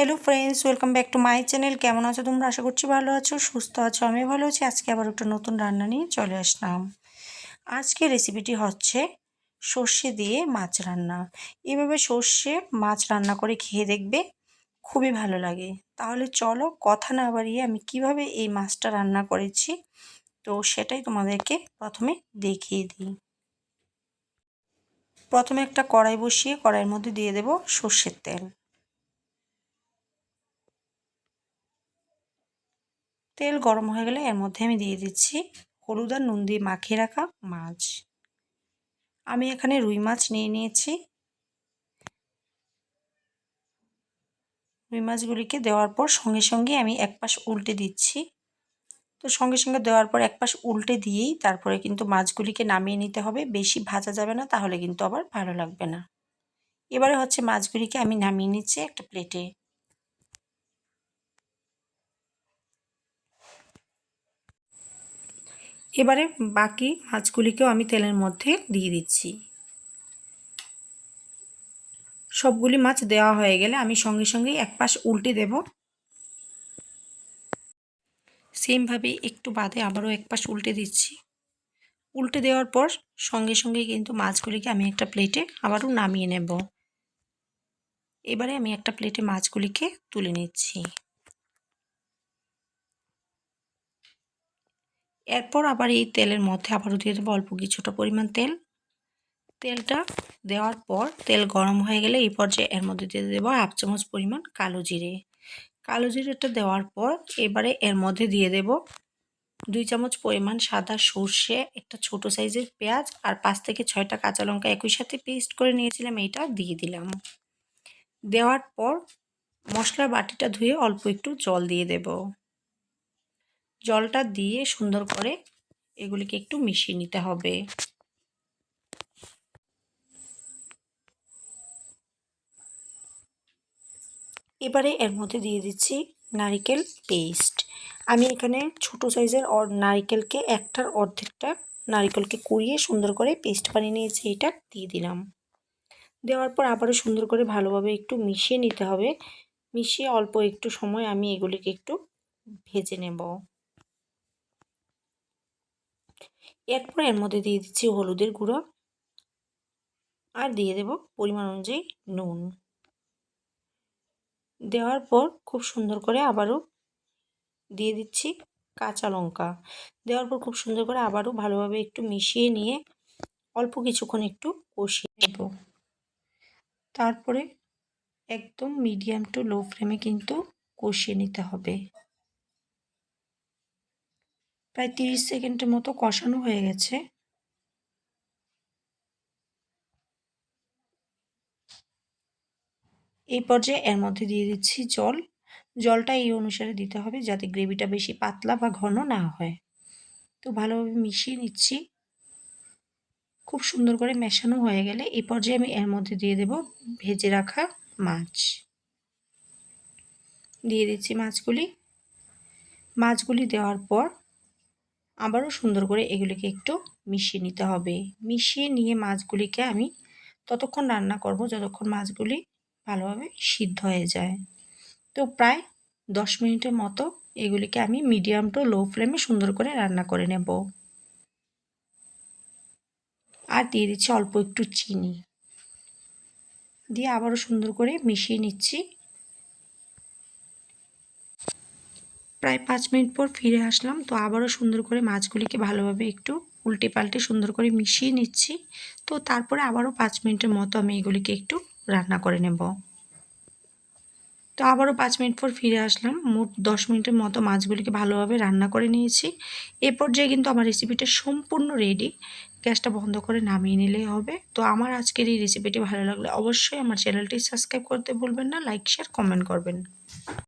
Hello friends, welcome back to my channel. কেমন আছো তোমরা? আশা করছি ভালো আছো, সুস্থ আছো। আমি ভালো আছি। আজকে আবার একটা নতুন রান্না নিয়ে চলে আসলাম। আজকে রেসিপিটি হচ্ছে সর্ষে দিয়ে মাছ রান্না। এভাবে সর্ষে মাছ রান্না করে খেয়ে দেখবে, খুবই ভালো লাগে। তাহলে চলো কথা না বাড়িয়ে আমি কিভাবে এই মাছটা রান্না করেছি তো সেটাই তোমাদেরকে প্রথমে দেখিয়ে দিই। প্রথমে একটা কড়াই বসিয়ে কড়াইয়ের মধ্যে দিয়ে দেব সর্ষের তেল। তেল গরম হয়ে গেলে এর মধ্যে আমি দিয়ে দিচ্ছি হলুদ আর নুন দিয়ে মাখিয়ে রাখা মাছ। আমি এখানে রুই মাছ নিয়ে নিয়েছি। রুই মাছগুলিকে দেওয়ার পর সঙ্গে সঙ্গে আমি এক পাশ উল্টে দিচ্ছি। তো সঙ্গে সঙ্গে দেওয়ার পর এক পাশ উল্টে দিয়েই তারপরে কিন্তু মাছগুলিকে নামিয়ে নিতে হবে। বেশি ভাজা যাবে না, তাহলে কিন্তু আবার ভালো লাগবে না। এবারে হচ্ছে মাছগুলিকে আমি নামিয়ে নিচ্ছি একটা প্লেটে। এবারে বাকি মাছগুলিকেও আমি তেলের মধ্যে দিয়ে দিচ্ছি। সবগুলি মাছ দেওয়া হয়ে গেলে আমি সঙ্গে সঙ্গেই এক পাশ উল্টে দেব। সেমভাবে একটু বাদে আবারও এক পাশ উল্টে দিচ্ছি। উল্টে দেওয়ার পর সঙ্গে সঙ্গেই কিন্তু মাছগুলিকে আমি একটা প্লেটে আবারও নামিয়ে নেব। এবারে আমি একটা প্লেটে মাছগুলিকে তুলে নিচ্ছি। এরপর আবার এই তেলের মধ্যে আবারও দিয়ে দেবো অল্প কিছুটা পরিমাণ তেল। তেলটা দেওয়ার পর তেল গরম হয়ে গেলে এই পর্যায়ে এর মধ্যে দিয়ে দেবো 1/2 চামচ পরিমাণ কালো জিরে। কালো জিরেটা দেওয়ার পর এবারে এর মধ্যে দিয়ে দেব 2 চামচ পরিমাণ সাদা সর্ষে, একটা ছোট সাইজের পেঁয়াজ আর 5 থেকে 6টা কাঁচা লঙ্কা একই সাথে পেস্ট করে নিয়েছিলাম, এইটা দিয়ে দিলাম। দেওয়ার পর মশলার বাটিটা ধুয়ে অল্প একটু জল দিয়ে দেব। জলটা দিয়ে সুন্দর করে এগুলিকে একটু মিশিয়ে নিতে হবে। এবারে এর মধ্যে দিয়ে দিচ্ছি নারকেল পেস্ট। আমি এখানে ছোট সাইজের নারকেলকে একটার অর্ধেকটা নারকেলকে কুড়িয়ে সুন্দর করে পেস্ট বানিয়ে নিয়েছি, এটা দিয়ে দিলাম। দেওয়ার পর আবারও সুন্দর করে ভালোভাবে একটু মিশিয়ে নিতে হবে। মিশিয়ে অল্প একটু সময় আমি এগুলিকে একটু ভেজে নেব। এরপর এর মধ্যে দিয়ে দিচ্ছি হলুদের গুঁড়ো আর দিয়ে দেব পরিমাণ অনুযায়ী নুন। দেওয়ার পর খুব সুন্দর করে আবারও দিয়ে দিচ্ছি কাঁচা লঙ্কা। দেওয়ার পর খুব সুন্দর করে আবারও ভালোভাবে একটু মিশিয়ে নিয়ে অল্প কিছুক্ষণ একটু কষিয়ে নেব। তারপরে একদম মিডিয়াম টু লো ফ্লেমে কিন্তু কষিয়ে নিতে হবে। প্রায় 30 সেকেন্ডের মতো কষানো হয়ে গেছে। এই পর্যায়ে এর মধ্যে দিয়ে দিচ্ছি জল। জলটা এই অনুসারে দিতে হবে যাতে গ্রেভিটা বেশি পাতলা বা ঘন না হয়। তো ভালোভাবে মিশিয়ে নিচ্ছি। খুব সুন্দর করে মেশানো হয়ে গেলে এই পর্যায়ে আমি এর মধ্যে দিয়ে দেব ভেজে রাখা মাছ। দিয়ে দিচ্ছি মাছগুলি দেওয়ার পর আবারও সুন্দর করে এগুলিকে একটু মিশিয়ে নিতে হবে। মিশিয়ে নিয়ে মাছগুলিকে আমি ততক্ষণ রান্না করব যতক্ষণ মাছগুলি ভালোভাবে সিদ্ধ হয়ে যায়। তো প্রায় 10 মিনিটের মতো এগুলিকে আমি মিডিয়াম টু লো ফ্লেমে সুন্দর করে রান্না করে নেব। আর দিয়ে দিচ্ছি অল্প একটু চিনি। দিয়ে আবারও সুন্দর করে মিশিয়ে নিচ্ছি। প্রায় 5 মিনিট পর ফিরে আসলাম। তো আবারও সুন্দর করে মাছগুলিকে ভালোভাবে একটু উল্টে পাল্টে সুন্দর করে মিশিয়ে নিচ্ছি। তো তারপরে আবারও 5 মিনিটের মতো আমি এগুলিকে একটু রান্না করে নেব। তো আবারও 5 মিনিট পর ফিরে আসলাম। মোট 10 মিনিটের মতো মাছগুলিকে ভালোভাবে রান্না করে নিয়েছি। এ পর্যায়ে কিন্তু আমার রেসিপিটা সম্পূর্ণ রেডি। গ্যাসটা বন্ধ করে নামিয়ে নিলেই হবে। তো আমার আজকের এই রেসিপিটি ভালো লাগলে অবশ্যই আমার চ্যানেলটি সাবস্ক্রাইব করতে ভুলবেন না, লাইক শেয়ার কমেন্ট করবেন।